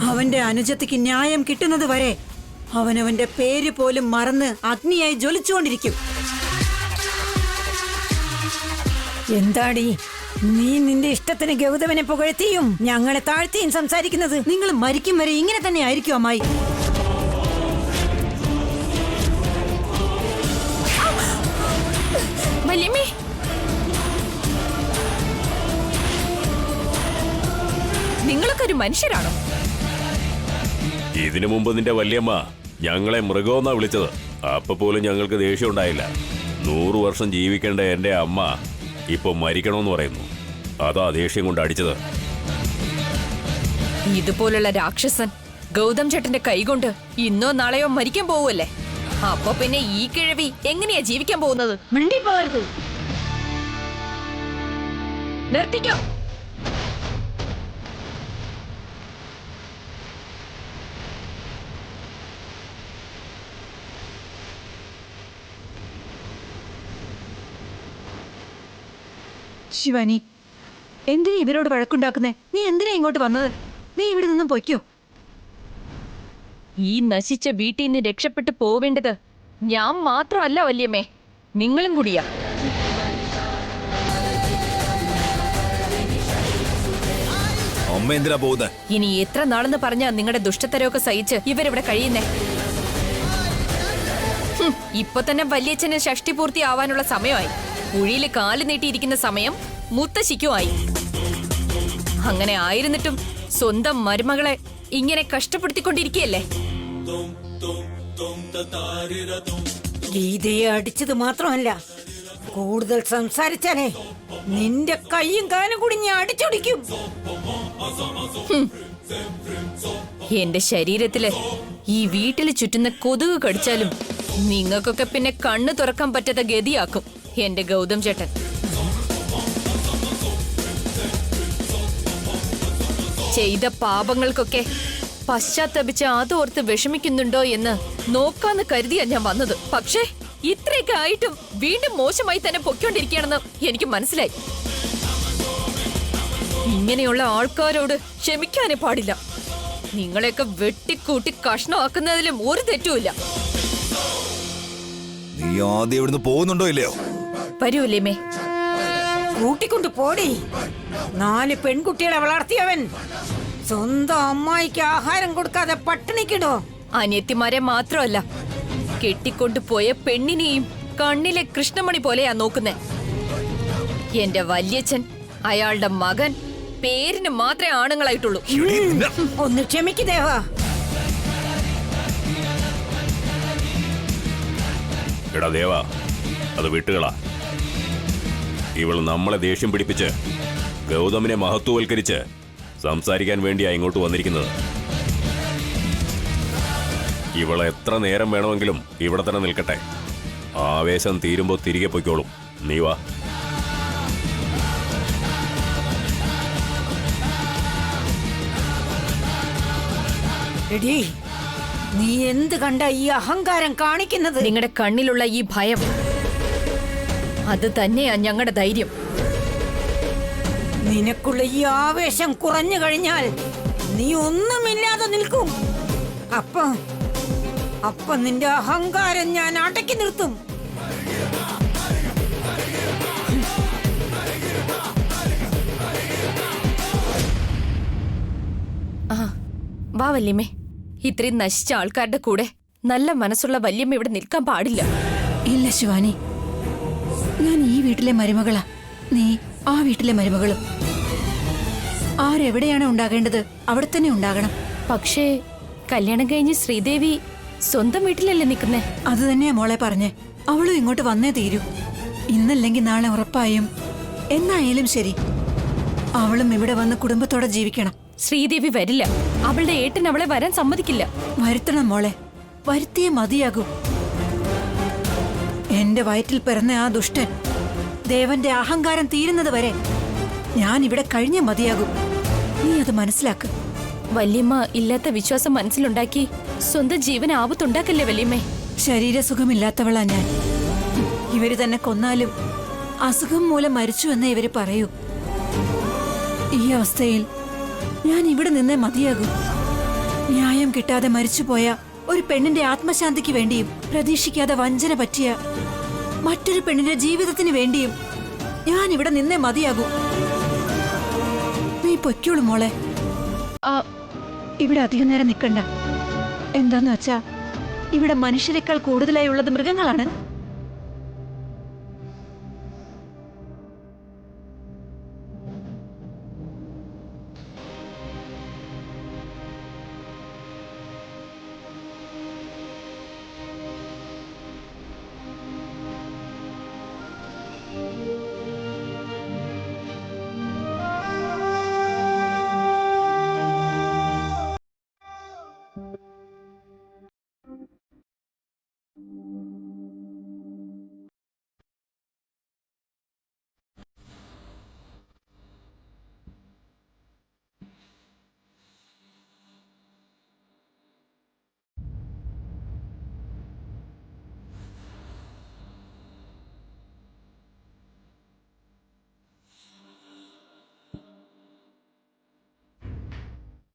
അവന്റെ അനുജത്തിക്ക് ന്യായം കിട്ടുന്നത് വരെ അവനവന്റെ പേര് പോലും മറന്ന് അഗ്നിയായി ജ്വലിച്ചുകൊണ്ടിരിക്കും. എന്താടി നീ നിന്റെ ഇഷ്ടത്തിന് ഗൗതമനെ പുകഴ്ത്തിയും ഞങ്ങളെ താഴ്ത്തിയും സംസാരിക്കുന്നത്? നിങ്ങൾ മരിക്കും വരെ ഇങ്ങനെ തന്നെ ആയിരിക്കും അമ്മായി. വല്യമ്മേ, നിങ്ങളൊക്കെ ഒരു മനുഷ്യരാണോ? ഇതിനു മുമ്പ് നിന്റെ വല്യമ്മ ഞങ്ങളെ മൃഗമെന്നാ വിളിച്ചത്. അപ്പൊ പോലും ഞങ്ങൾക്ക് ദേഷ്യം ഉണ്ടായില്ല. 100 വർഷം ജീവിക്കേണ്ട എന്റെ അമ്മ ഇപ്പൊ മരിക്കണമെന്ന് പറയുന്നു. അതാ ദേഷ്യം കൊണ്ട് അടിച്ചത്. ഇതുപോലുള്ള രാക്ഷസൻ ഗൗതം ചേട്ടന്റെ കൈകൊണ്ട് ഇന്നോ നാളെയോ മരിക്കാൻ പോവുമല്ലേ? അപ്പൊ പിന്നെ ഈ കിഴവി എങ്ങനെയാ ജീവിക്കാൻ പോകുന്നത്? മിണ്ടിപ്പോകരുത്. നിർത്തിക്കോ. ശിവാനി, എന്തിനാ ഇവരോട് വഴക്കുണ്ടാക്കുന്നേ? നീ എന്തിനാ ഇങ്ങോട്ട് വന്നത്? നീ ഇവിടെ നിന്നും പൊയ്ക്കോ. ഈ നശിച്ച വീട്ടിൽ നിന്ന് രക്ഷപ്പെട്ടു പോവേണ്ടത് ഞാൻ മാത്രമല്ല വല്യമ്മേ, നിങ്ങളും കൂടിയാ. അമ്മ എന്തിനാ പോകുന്നത്? ഇനി എത്ര നാളെന്ന് പറഞ്ഞാ നിങ്ങളുടെ ദുഷ്ടത്തരമൊക്കെ സഹിച്ച് ഇവരിവിടെ കഴിയുന്നേ? ഇപ്പൊ തന്നെ വല്യച്ഛന് ഷഷ്ടി പൂർത്തി ആവാനുള്ള സമയമായി. കുഴിയില് കാല് നീട്ടിയിരിക്കുന്ന സമയം മുത്തശ്ശിക്കുമായി. അങ്ങനെ ആയിരുന്നിട്ടും സ്വന്തം മരുമകളെ ഇങ്ങനെ കഷ്ടപ്പെടുത്തിക്കൊണ്ടിരിക്കുകയല്ലേ? ഗീതയെ അടിച്ചത് മാത്രമല്ല, കൂടുതൽ സംസാരിച്ചാലേ നിന്റെ കൈയും കാലും കൂടി ഞാൻ അടിച്ചൊടിക്കും. എന്റെ ശരീരത്തില് ഈ വീട്ടിൽ ചുറ്റുന്ന കൊതുക് കടിച്ചാലും നിങ്ങൾക്കൊക്കെ പിന്നെ കണ്ണു തുറക്കാൻ പറ്റാത്ത ഗതിയാക്കും എന്റെ ഗൗതം ചേട്ടൻ. ചെയ്ത പാപങ്ങൾക്കൊക്കെ പശ്ചാത്തപിച്ച് അതോർത്ത് വിഷമിക്കുന്നുണ്ടോ എന്ന് നോക്കാന്ന് കരുതിയാ ഞാൻ വന്നത്. പക്ഷേ ഇത്രയൊക്കെ ആയിട്ടും വീണ്ടും മോശമായി തന്നെ പൊയ്ക്കൊണ്ടിരിക്കുകയാണെന്ന് എനിക്ക് മനസ്സിലായി. ഇങ്ങനെയുള്ള ആൾക്കാരോട് ക്ഷമിക്കാനേ പാടില്ല. നിങ്ങളെയൊക്കെ വെട്ടിക്കൂട്ടി കഷ്ണമാക്കുന്നതിലും ഒരു തെറ്റുമില്ല. നീ ആദ്യം ഇവിടുന്ന് പോകുന്നുണ്ടോ ഇല്ലയോ? വരൂല്ലേ മേ? കൂട്ടിക്കൊണ്ട് പോടി. 4 പെൺകുട്ടികളെ വളർത്തിയവൻ സ്വന്തം അമ്മായിക്ക് ആഹാരം കൊടുക്കാതെ പട്ടിണിക്കിടോ? അനിയത്തിമാരെ മാത്രമല്ല, കെട്ടിക്കൊണ്ടുപോയ പെണ്ണിനെയും കണ്ണിലെ കൃഷ്ണമണി പോലെയാ നോക്കുന്നേ. എന്റെ വല്യച്ഛൻ, അയാളുടെ മകൻ പേരിന് മാത്രമേ ആണുങ്ങളായിട്ടുള്ളൂ. ഒന്ന് ക്ഷമിക്ക് ദേവാ. എടാ ദേവാ, അത് വിട്ടുകളാ. ഇവൾ നമ്മളെ ദേഷ്യം പിടിപ്പിച്ച് ഗൗതമിനെ മഹത്വവൽക്കരിച്ച് സംസാരിക്കാൻ വേണ്ടിയാ ഇങ്ങോട്ട് വന്നിരിക്കുന്നത്. ഇവൾ എത്ര നേരം വേണമെങ്കിലും ഇവിടെ തന്നെ നിൽക്കട്ടെ. ആവേശം തീരുമ്പോ തിരികെ പൊയ്ക്കോളും. നീ വാ. എടീ, നീ എന്ത് കണ്ട ഈ അഹങ്കാരം കാണിക്കുന്നത്? നിങ്ങളുടെ കണ്ണിലുള്ള ഈ ഭയം, അത് തന്നെയാ ഞങ്ങളുടെ ധൈര്യം. നിനക്കുള്ള ഈ ആവേശം കുറഞ്ഞു കഴിഞ്ഞാൽ നീ ഒന്നുമില്ലാതെ നിൽക്കും. അപ്പൊ നിന്റെ അഹങ്കാരം ഞാൻ അടക്കി നിർത്തും. വാ വല്യമ്മേ. ഇത്രയും നശിച്ച ആൾക്കാരുടെ കൂടെ നല്ല മനസ്സുള്ള വല്യമ്മ ഇവിടെ നിൽക്കാൻ പാടില്ല. ഇല്ല ശിവാനി, ഞാൻ ഈ വീട്ടിലെ മരുമകളാ. നീ ആ വീട്ടിലെ മരുമകളും. ആരെവിടെയാണ് ഉണ്ടാകേണ്ടത് അവിടെ തന്നെ ഉണ്ടാകണം. പക്ഷേ കല്യാണം കഴിഞ്ഞ് ശ്രീദേവി സ്വന്തം വീട്ടിലല്ലേ നിൽക്കുന്നേ? അത് തന്നെയാ മോളെ പറഞ്ഞേ. അവളും ഇങ്ങോട്ട് വന്നേ തീരൂ. ഇന്നല്ലെങ്കിൽ നാളെ ഉറപ്പായും. എന്നായാലും ശരി, അവളും ഇവിടെ വന്ന് കുടുംബത്തോടെ ജീവിക്കണം. ശ്രീദേവി വരില്ല. അവളുടെ ഏട്ടൻ അവളെ വരാൻ സമ്മതിക്കില്ല. വരുത്തണം മോളെ, വരുത്തിയേ മതിയാകൂ. എന്റെ വയറ്റിൽ പിറന്ന ആ ദുഷ്ടൻ ദേവന്റെ അഹങ്കാരം തീരുന്നത് വരെ ഞാൻ ഇവിടെ കഴിഞ്ഞേ മതിയാകും. നീ അത് മനസ്സിലാക്ക്. വല്യമ്മ ഇല്ലാത്ത വിശ്വാസം മനസ്സിലുണ്ടാക്കി സ്വന്തം ജീവൻ ആപത്തുണ്ടാക്കല്ലേ വല്യമ്മേ? ശരീരസുഖമില്ലാത്തവളാ ഞാൻ. ഇവര് തന്നെ കൊന്നാലും അസുഖം മൂലം മരിച്ചു എന്നേ ഇവര് പറയൂ. ഈ അവസ്ഥയിൽ ഞാൻ ഇവിടെ നിന്നേ മതിയാകൂ. ന്യായം കിട്ടാതെ മരിച്ചുപോയ ഒരു പെണ്ണിന്റെ ആത്മശാന്തിക്ക് വേണ്ടിയും പ്രതീക്ഷിക്കാതെ വഞ്ചന പറ്റിയ മറ്റൊരു പെണ്ണിന്റെ ജീവിതത്തിന് വേണ്ടിയും ഞാൻ ഇവിടെ നിന്നേ മതിയാകൂ. നീ പൊയ്ക്കോളൂ മോളെ. ഇവിടെ അധികം നേരം നിൽക്കണ്ട. എന്താന്ന് വെച്ചാ ഇവിടെ മനുഷ്യരെക്കാൾ കൂടുതലായി ഉള്ളത് മൃഗങ്ങളാണ്.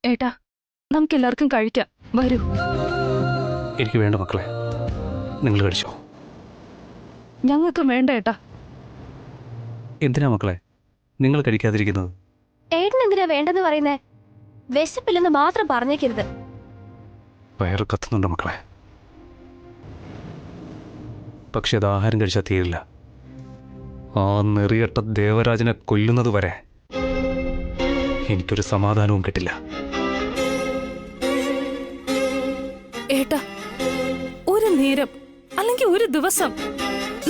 ഏട്ടാ, നമുക്ക് എല്ലാവർക്കും കഴിക്കാം. വരൂ. എനിക്ക് വേണ്ട മക്കളെ, നിങ്ങൾ കഴിച്ചോ. ഞങ്ങൾക്ക് വേണ്ട ഏട്ടാ. എന്തിനാ മക്കളെ നിങ്ങൾ കഴിക്കാതിരിക്കുന്നത്? ഏട്ടൻ എന്തിനാ വേണ്ടെന്ന് പറയുന്നേ? വിശപ്പില്ലെന്ന് മാത്രം പറഞ്ഞേക്കരുത്. വയറ് കത്തുന്നുണ്ട് മക്കളെ, പക്ഷെ അത് ആഹാരം കഴിച്ചാൽ തീരില്ല. ആ നെറിയട്ട ദേവരാജനെ കൊല്ലുന്നത് വരെ എനിക്കൊരു സമാധാനവും കിട്ടില്ല. ഏട്ടാ, ഒരു നേരം അല്ലെങ്കിൽ ഒരു ദിവസം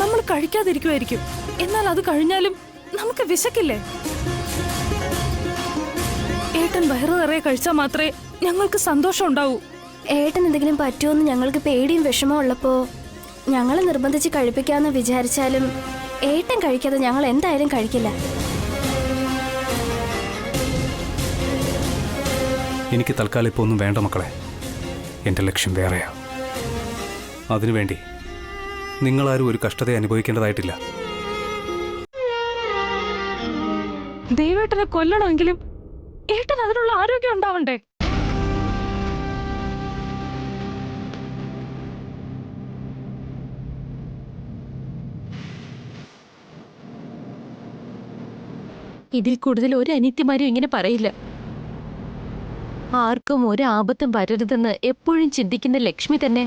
നമ്മൾ കഴിക്കാതിരിക്കുമായിരിക്കും. എന്നാൽ അത് കഴിഞ്ഞാലും നമുക്ക് വിശക്കില്ലേ? ഏട്ടൻ വയറു നിറയെ കഴിച്ചാൽ മാത്രമേ ഞങ്ങൾക്ക് സന്തോഷം ഉണ്ടാവൂ. ഏട്ടൻ എന്തെങ്കിലും പറ്റുമെന്ന് ഞങ്ങൾക്ക് പേടിയും വിഷമവും ഉള്ളപ്പോ ഞങ്ങളെ നിർബന്ധിച്ച് കഴിപ്പിക്കാമെന്ന് വിചാരിച്ചാലും ഏട്ടൻ കഴിക്കാതെ ഞങ്ങൾ എന്തായാലും കഴിക്കില്ല. എനിക്ക് തൽക്കാലം ഇപ്പോൾ ഒന്നും വേണ്ട മക്കളെ. എൻ്റെ ലക്ഷ്യം വേറെയാ. അതിനുവേണ്ടി നിങ്ങളാരും ഒരു കഷ്ടത അനുഭവിക്കേണ്ടതായിട്ടില്ല. ദൈവേട്ടനെ കൊല്ലണമെങ്കിലും ഏട്ടൻ അതിനുള്ള ആരോഗ്യം ഉണ്ടാവണ്ടേ? ഇതിൽ കൂടുതൽ ഒരു അനിത്യമാരും ഇങ്ങനെ പറയില്ല. ആർക്കും ഒരു ആപത്തും വരരുതെന്ന് എപ്പോഴും ചിന്തിക്കുന്ന ലക്ഷ്മി തന്നെ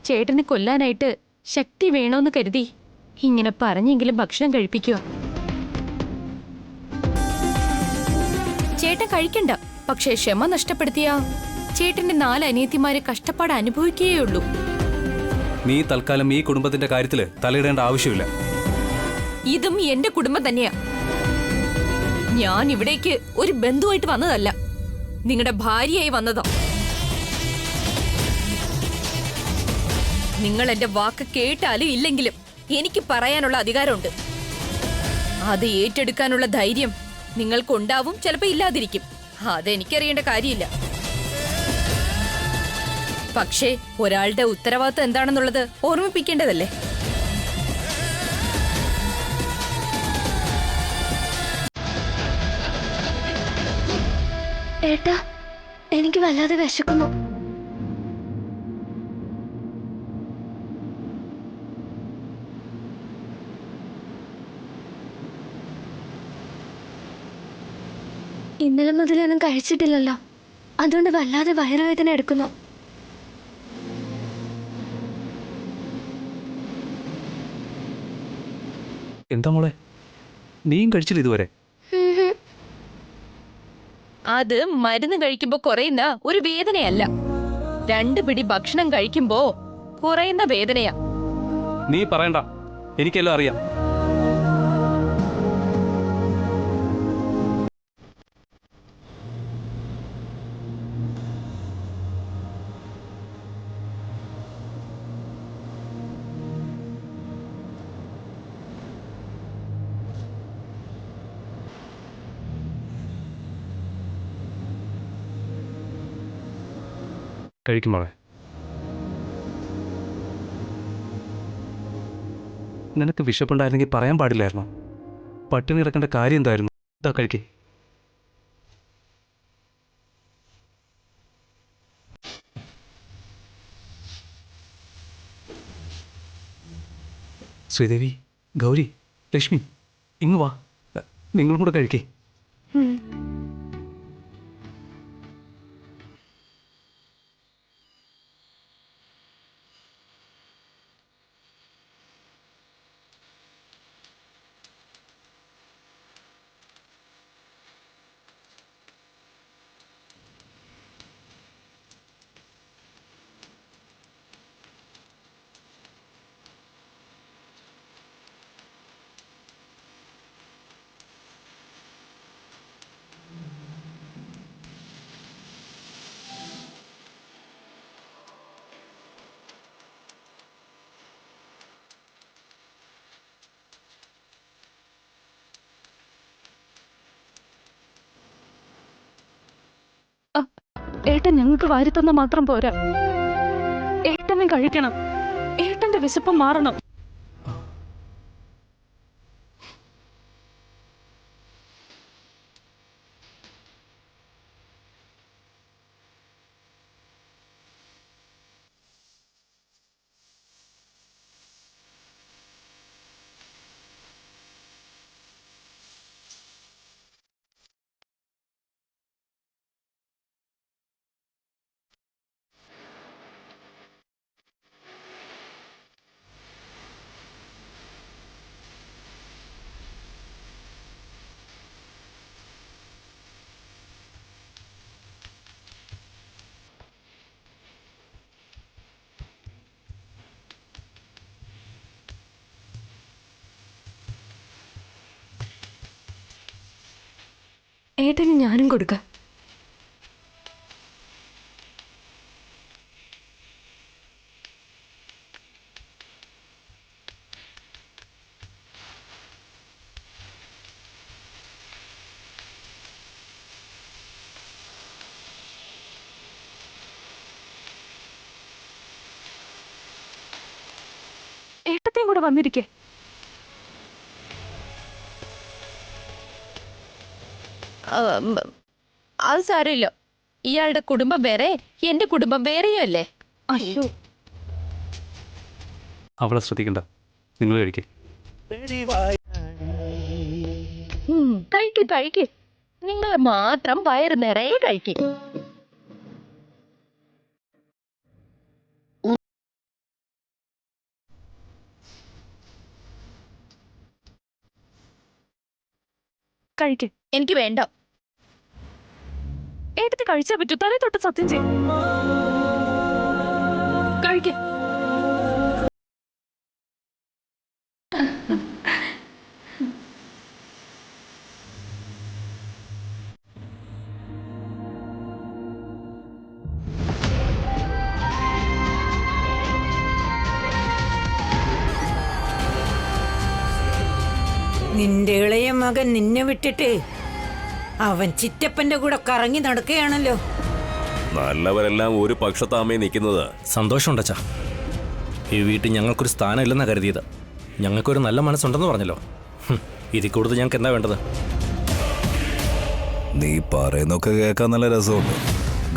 ചേട്ടനെ കൊല്ലാനായിട്ട് ശക്തി വേണമെന്ന് കരുതി ഇങ്ങനെ പറഞ്ഞെങ്കിലും ഭക്ഷണം കഴിപ്പിക്കുക. ചേട്ടൻ കഴിക്കണ്ട. പക്ഷേ ക്ഷമ നഷ്ടപ്പെടുത്തിയ ചേട്ടന്റെ 4 അനിയത്തിമാരെ കഷ്ടപ്പാട് അനുഭവിക്കുകയുള്ളൂ. നീ തൽക്കാലം ഈ കുടുംബത്തിന്റെ കാര്യത്തിൽ തലയിടേണ്ട ആവശ്യമില്ല. ഇതും എന്റെ കുടുംബം തന്നെയാ. ഞാൻ ഇവിടേക്ക് ഒരു ബന്ധുവായിട്ട് വന്നതല്ല, നിങ്ങളുടെ ഭാര്യയായി വന്നതോ. നിങ്ങൾ എന്റെ വാക്ക് കേട്ടാലും ഇല്ലെങ്കിലും എനിക്ക് പറയാനുള്ള അധികാരമുണ്ട്. അത് ഏറ്റെടുക്കാനുള്ള ധൈര്യം നിങ്ങൾക്കുണ്ടാവും, ചിലപ്പോ ഇല്ലാതിരിക്കും. അതെനിക്കറിയേണ്ട കാര്യമില്ല. പക്ഷേ ഒരാളുടെ ഉത്തരവാദിത്തം എന്താണെന്നുള്ളത് ഓർമ്മിപ്പിക്കേണ്ടതല്ലേ? ഏട്ടാ, എനിക്ക് വല്ലാതെ വിശക്കുന്നു. ഇന്നലെ മുതലൊന്നും കഴിച്ചിട്ടില്ലല്ലോ, അതുകൊണ്ട് വല്ലാതെ വയറുവേദന എടുക്കുന്നു. എന്താ മോളെ, നീയും കഴിച്ചില്ല ഇതുവരെ? അത് മരുന്ന് കഴിക്കുമ്പോ കുറയുന്ന ഒരു വേദനയല്ല, 2 പിടി ഭക്ഷണം കഴിക്കുമ്പോ കുറയുന്ന വേദനയാ. നീ പറയണ്ട, എനിക്കെല്ലാം അറിയാം. കഴിക്കും മോളെ. നിനക്ക് വിശപ്പുണ്ടായിരുന്നെങ്കിൽ പറയാൻ പാടില്ലായിരുന്നോ? പട്ടിണി കിടക്കേണ്ട കാര്യം എന്തായിരുന്നു? ഇതാ കഴിക്കേ. ശ്രീദേവി, ഗൗരി, ലക്ഷ്മി, ഇങ്ങ് വാ. നിങ്ങളും കൂടെ കഴിക്കേ. ഏട്ടൻ ഞങ്ങൾക്ക് വാരിത്തന്ന മാത്രം പോരാ, ഏട്ടനെ കഴിക്കണം. ഏട്ടന്റെ വിശപ്പ് മാറണം. ഏട്ടന് ഞാനും കൊടുക്കാം. ഏട്ടത്തെയും കൂടെ വന്നിരിക്കേ. അത് സാരമില്ല. ഇയാളുടെ കുടുംബം വേറെ, എന്റെ കുടുംബം വേറെയും അല്ലേ. അയ്യോ, അവളെ ശ്രദ്ധിക്കണ്ട, നിങ്ങൾ കഴിക്കേ. കഴിക്ക്. നിങ്ങൾ മാത്രം വയറ് നിറയെ കഴിക്കും. കഴിക്ക്. എനിക്ക് വേണ്ട. ഏട്ടത്തി കഴിച്ചാ പറ്റൂ. തലേ തൊട്ട് സത്യം ചെയ്യും. കഴിക്ക്. നിന്റെ ഇളയ മകൻ നിന്നെ വിട്ടിട്ട് അവൻ ചിറ്റപ്പന്റെ കൂടെ കറങ്ങി നടക്കുകയാണല്ലോ. നല്ലവരെല്ലാം ഒരു പക്ഷത്താമേ നിൽക്കുന്നത്. സന്തോഷമുണ്ടച്ചാ. ഈ വീട്ടിൽ ഞങ്ങൾക്കൊരു സ്ഥാനം ഇല്ലെന്നാണ് കരുതിയത്. ഞങ്ങൾക്കൊരു നല്ല മനസ്സുണ്ടെന്ന് പറഞ്ഞല്ലോ. ഇതിൽ കൂടുതൽ ഞങ്ങൾക്ക് എന്താ വേണ്ടത്? നീ പറയുന്നൊക്കെ കേൾക്കാൻ നല്ല രസമുണ്ട്.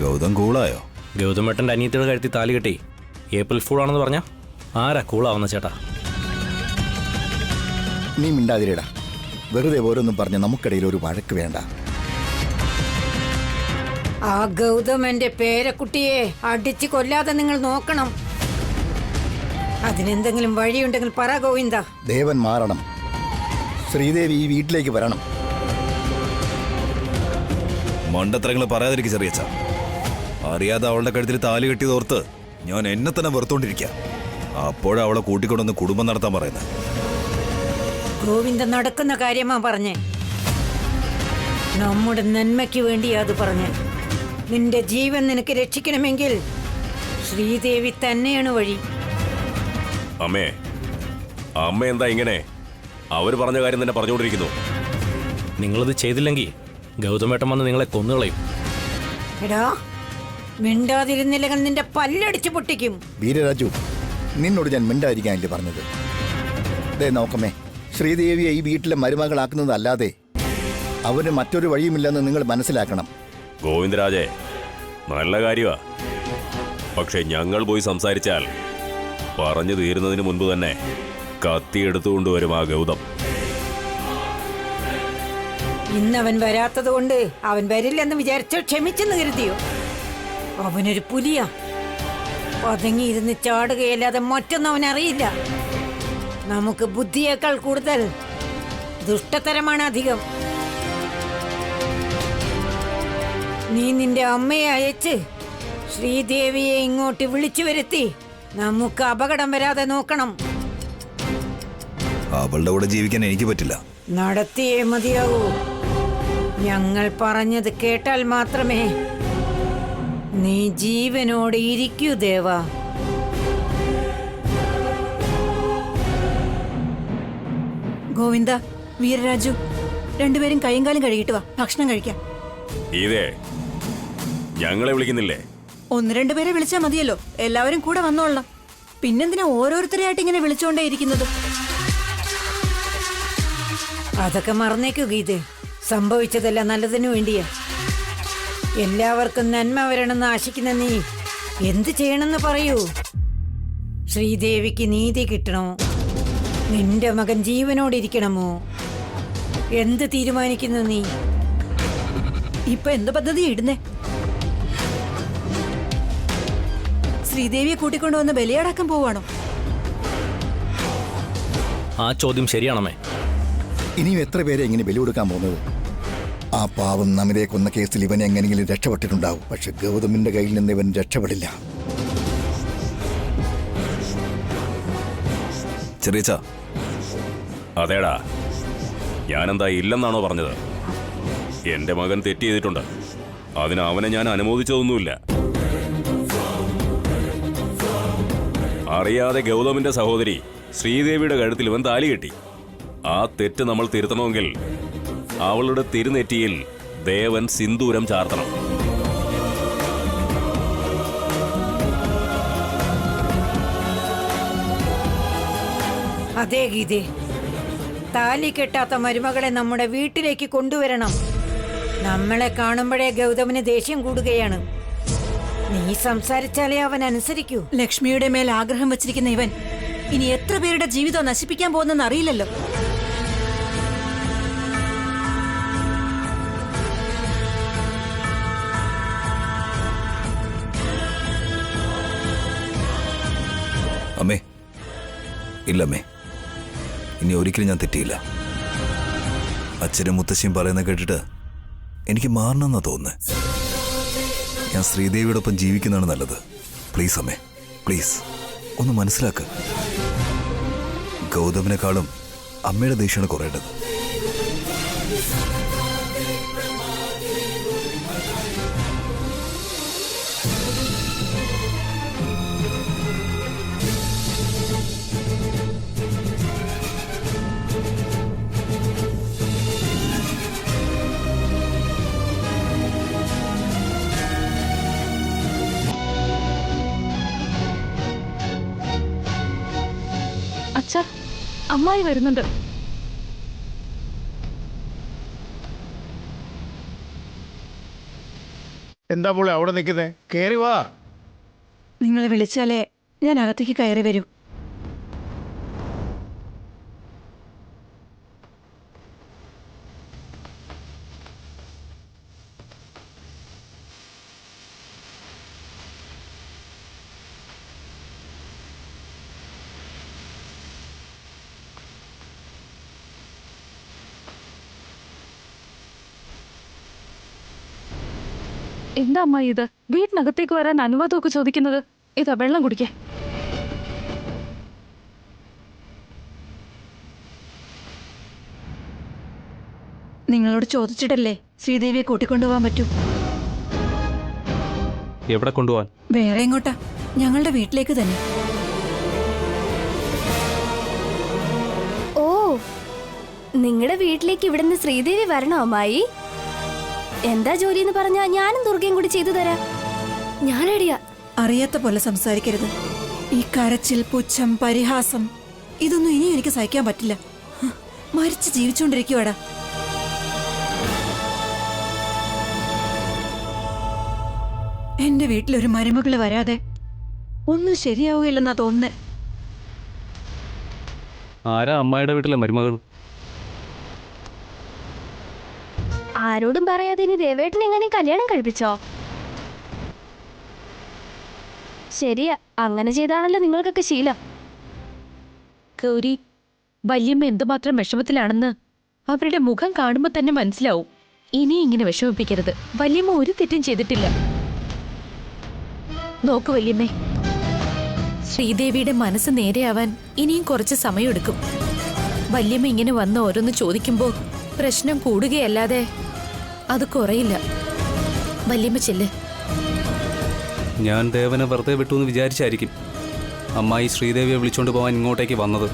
ഗൗതം കൂളായോ? ഗൗതമേട്ടൻ്റെ അനിയത്തിയുടെ കഴുത്തി താലി കെട്ടി ഏപ്രിൽ ഫൂൾ ആണെന്ന് പറഞ്ഞാ ആരാ കൂളാവുന്ന ചേട്ടാ? നീ മിണ്ടാതിരിടാ. വെറുതെ ഓരോന്നും പറഞ്ഞ് നമുക്കിടയിൽ ഒരു വഴക്ക് വേണ്ട. ആ ഗൗതമന്റെ പേരക്കുട്ടിയെ അടിച്ചു കൊല്ലാതെ നിങ്ങൾ നോക്കണം. അതിനെന്തെങ്കിലും വഴിയുണ്ടെങ്കിൽ പറ ഗോവിന്ദ. ദേവൻ മാറണം. ശ്രീദേവി ഈ വീട്ടിലേക്ക് വരണം. മണ്ടത്തരങ്ങൾ പറയാതിരിക്കും ചെറിയച്ച. അറിയാതെ അവളുടെ കഴുത്തിൽ താലി കെട്ടിയതോർത്ത് ഞാൻ എന്നെ തന്നെ വെറുത്തോണ്ടിരിക്കാം. അപ്പോഴവളെ കൂട്ടിക്കൊണ്ടൊന്ന് കുടുംബം നടത്താൻ പറയുന്നത്. ഗോവിന്ദ നടക്കുന്ന കാര്യമാ പറഞ്ഞേ. നമ്മുടെ നന്മയ്ക്ക് വേണ്ടിയാ അത് പറഞ്ഞേ. നിന്റെ ജീവൻ നിനക്ക് രക്ഷിക്കണമെങ്കിൽ ശ്രീദേവി തന്നെയാണ് വഴി. അമ്മ എന്താ ഇങ്ങനെ? അവര് പറഞ്ഞ കാര്യം തന്നെ പറഞ്ഞുകൊണ്ടിരിക്കുന്നു. നിങ്ങളിത് ചെയ്തില്ലെങ്കിൽ ഗൗതമേട്ടൻ വന്ന് നിങ്ങളെ കൊന്നുകളയും. എടാ, മിണ്ടാതിരുന്നില്ലെങ്കിൽ നിന്റെ പല്ലടിച്ചു പൊട്ടിക്കും. വീരരാജു, നിന്നോട് ഞാൻ മിണ്ടായിരിക്കാനല്ലേ പറഞ്ഞത്? ദേ നോക്കമേ, ശ്രീദേവിയെ ഈ വീട്ടിലെ മരുമകളാക്കുന്നതല്ലാതെ അവന് മറ്റൊരു വഴിയുമില്ലെന്ന് നിങ്ങൾ മനസ്സിലാക്കണം. ഗോവിന്ദരാജേ, നല്ല കാര്യമാ. പക്ഷെ ഞങ്ങൾ പോയി സംസാരിച്ചാൽ പറഞ്ഞു തീരുന്നതിന് മുൻപ് തന്നെ കത്തിയെടുത്തുകൊണ്ട് വരും ആ ഗൗതം. ഇന്നവൻ വരാത്തത് കൊണ്ട് അവൻ വരില്ലെന്ന് വിചാരിച്ചോ ക്ഷമിച്ചെന്ന് കരുതിയോ? അവനൊരു പുലിയാ. പതുങ്ങിയിരുന്ന് ചാടുകയല്ലാതെ മറ്റൊന്നും അവനറിയില്ല. നമുക്ക് ബുദ്ധിയേക്കാൾ കൂടുതൽ ദുഷ്ടതരമാണ് അധികം. നീ നിന്റെ അമ്മയെ അയച്ച് ശ്രീദേവിയെ ഇങ്ങോട്ട് വിളിച്ചു വരുത്തി നമുക്ക് അപകടം വരാതെ നോക്കണം. അവളുടെ കൂടെ ജീവിക്കാൻ എനിക്ക് പറ്റില്ല. നടത്തിയേ മതിയാവൂ. ഞങ്ങൾ പറഞ്ഞത് കേട്ടാൽ മാത്രമേ നീ ജീവനോടെ ഇരിക്കൂ ദേവാ. ഗോവിന്ദ, വീരരാജു, രണ്ടുപേരും കൈയും കാലും കഴുകിയിട്ട് വാ, ഭക്ഷണം കഴിക്കാം. ഇതേ ഞങ്ങളെ വിളിക്കുന്നില്ലേ? ഒന്ന് രണ്ടുപേരെ വിളിച്ചാൽ മതിയല്ലോ, എല്ലാവരും കൂടെ വന്നോളണം. പിന്നെന്തിനാ ഓരോരുത്തരെയായിട്ട് ഇങ്ങനെ വിളിച്ചോണ്ടേ ഇരിക്കുന്നത്? അതൊക്കെ മറന്നേക്കൂ ഗീതേ. സംഭവിച്ചതല്ല നല്ലതിനു വേണ്ടിയാ. എല്ലാവർക്കും നന്മ വരണമെന്ന് ആശിക്കുന്ന നീ എന്ത് ചെയ്യണമെന്ന് പറയൂ. ശ്രീദേവിക്ക് നീതി കിട്ടണോ? നിന്റെ മകൻ ജീവനോടിരിക്കണമോ? എന്ത് തീരുമാനിക്കുന്നു നീ? ഇപ്പൊ എന്ത് പദ്ധതി ഇടുന്നേ? ശ്രീദേവിയെ കൂട്ടിക്കൊണ്ടുവന്ന് ബലിയാടാക്കാൻ പോവാണോ? ആ ചോദ്യം ശരിയാണമ്മേ. ഇനിയും എത്ര പേരെ ഇങ്ങനെ ബലി കൊടുക്കാൻ പോകുന്നത്? ആ പാവം നമിതയെ കൊന്ന കേസിൽ ഇവൻ എങ്ങനെയെങ്കിലും രക്ഷപ്പെട്ടിട്ടുണ്ടാവും. പക്ഷെ ഗൗതമിന്റെ കയ്യിൽ നിന്ന് ഇവൻ രക്ഷപ്പെടില്ല. ചെറിയച്ച. അതേടാ, ഞാനെന്താ ഇല്ലെന്നാണോ പറഞ്ഞത്? എന്റെ മകൻ തെറ്റ് ചെയ്തിട്ടുണ്ട്. അതിന് അവനെ ഞാൻ അനുമോദിച്ചതൊന്നുമില്ല. അറിയാതെ ഗൗതമിന്റെ സഹോദരി ശ്രീദേവിയുടെ കഴുത്തിൽ ഇവൻ താലി കെട്ടി. ആ തെറ്റ് നമ്മൾ തിരുത്തണമെങ്കിൽ അവളുടെ തിരുനെറ്റിയിൽ ദേവൻ സിന്ദൂരം ചാർത്തണം. അതേ ഗീതേ, താലി കെട്ടാത്ത മരുമകളെ നമ്മുടെ വീട്ടിലേക്ക് കൊണ്ടുവരണം. നമ്മളെ കാണുമ്പോഴേ ഗൗതമിന് ദേഷ്യം കൂടുകയാണ്. നീ സംസാരിച്ചാലേ അവൻ അനുസരിക്കൂ. ലക്ഷ്മിയുടെ മേൽ ആഗ്രഹം വച്ചിരിക്കുന്ന ഇവൻ ഇനി എത്ര പേരുടെ ജീവിതം നശിപ്പിക്കാൻ പോകുന്നെന്ന് അറിയില്ലല്ലോ. അമ്മേ, ഇല്ലമ്മേ, ഇനി ഒരിക്കലും ഞാൻ തെറ്റിയില്ല. അച്ഛനും മുത്തശ്ശിയും പറയുന്ന കേട്ടിട്ട് എനിക്ക് മാറണമെന്നാ തോന്നുന്നത്. ഞാൻ ശ്രീദേവിയോടൊപ്പം ജീവിക്കുന്നതാണ് നല്ലത്. പ്ലീസ് അമ്മേ, പ്ലീസ് ഒന്ന് മനസ്സിലാക്ക്. ഗൗതമിനെക്കാളും അമ്മയുടെ ദേഷ്യമാണ് കുറയേണ്ടത്. അച്ഛാ, അമ്മായി വരുന്നുണ്ട്. എന്താ മോളെ അവിടെ നിൽക്കുന്നേ? കയറി വാ. നിങ്ങളെ വിളിച്ചാലേ ഞാൻ അകത്തേക്ക് കയറി വരൂ. എന്താ അമ്മായി ഇത്? വീട്ടിനകത്തേക്ക് വരാൻ അനുവാദമൊക്കെ ചോദിക്കുന്നത്? ഇതാ വെള്ളം കുടിക്കേ. നിങ്ങളോട് ചോദിച്ചിട്ടല്ലേ ശ്രീദേവിയെ കൂട്ടിക്കൊണ്ടുപോകാൻ പറ്റൂ? എവിടെ കൊണ്ടുപോകാൻ? വേറെ എങ്ങോട്ടാ? ഞങ്ങളുടെ വീട്ടിലേക്ക് തന്നെ. ഓ, നിങ്ങളുടെ വീട്ടിലേക്ക് ഇവിടുന്ന് ശ്രീദേവി വരണോ അമ്മായി? എന്താ ജോലിന്ന് പറഞ്ഞാ ഞാനും ദുർഗയും കൂടി ചെയ്തു തരാം. ഞാൻ റെഡിയാ. അറിയാത്ത പോലെ സംസാരിക്കരുത്. ഈ കരച്ചിൽ, പുച്ഛം, പരിഹാസം ഇതൊന്നും ഇനി എനിക്ക് സഹിക്കാൻ പറ്റില്ല. മരിച്ച് ജീവിച്ചുകൊണ്ടിരിക്കുവാടാ. എന്റെ വീട്ടിലൊരു മരുമകള് വരാതെ ഒന്നും ശരിയാവുകയില്ലെന്നാ തോന്നുന്നേ. ആരാ അമ്മായിയുടെ വീട്ടിലെ മരുമകൾ? ആരോടും പറയാതെ ഇനി ദേവേട്ടൻ എങ്ങനെ കല്യാണം കഴിപ്പിച്ചോ? ശരിയാ, അങ്ങനെ ചെയ്താണല്ലോ നിങ്ങൾക്കൊക്കെ ശീലം. ഗൗരി, വല്യമ്മ എന്തുമാത്രം വിഷമത്തിലാണെന്ന് അവരുടെ മുഖം കാണുമ്പോൾ തന്നെ മനസ്സിലാവും. ഇനി ഇങ്ങനെ വിഷമിപ്പിക്കരുത്. വല്യമ്മ ഒരു തെറ്റും ചെയ്തിട്ടില്ല. നോക്കു വല്യമ്മേ, ശ്രീദേവിയുടെ മനസ്സ് നേരെയാവാൻ ഇനിയും കുറച്ച് സമയമെടുക്കും. വല്യമ്മ ഇങ്ങനെ വന്ന് ഓരോന്ന് ചോദിക്കുമ്പോൾ പ്രശ്നം കൂടുകയല്ലാതെ അത് കുറയില്ല. വല്യമ്മ ചെല്ല്. ഞാൻ ദേവനെ വെറുതെ വിട്ടു എന്ന് വിചാരിച്ചായിരിക്കും അമ്മായി ശ്രീദേവിയെ വിളിച്ചോണ്ട് പോകാൻ ഇങ്ങോട്ടേക്ക് വന്നത്.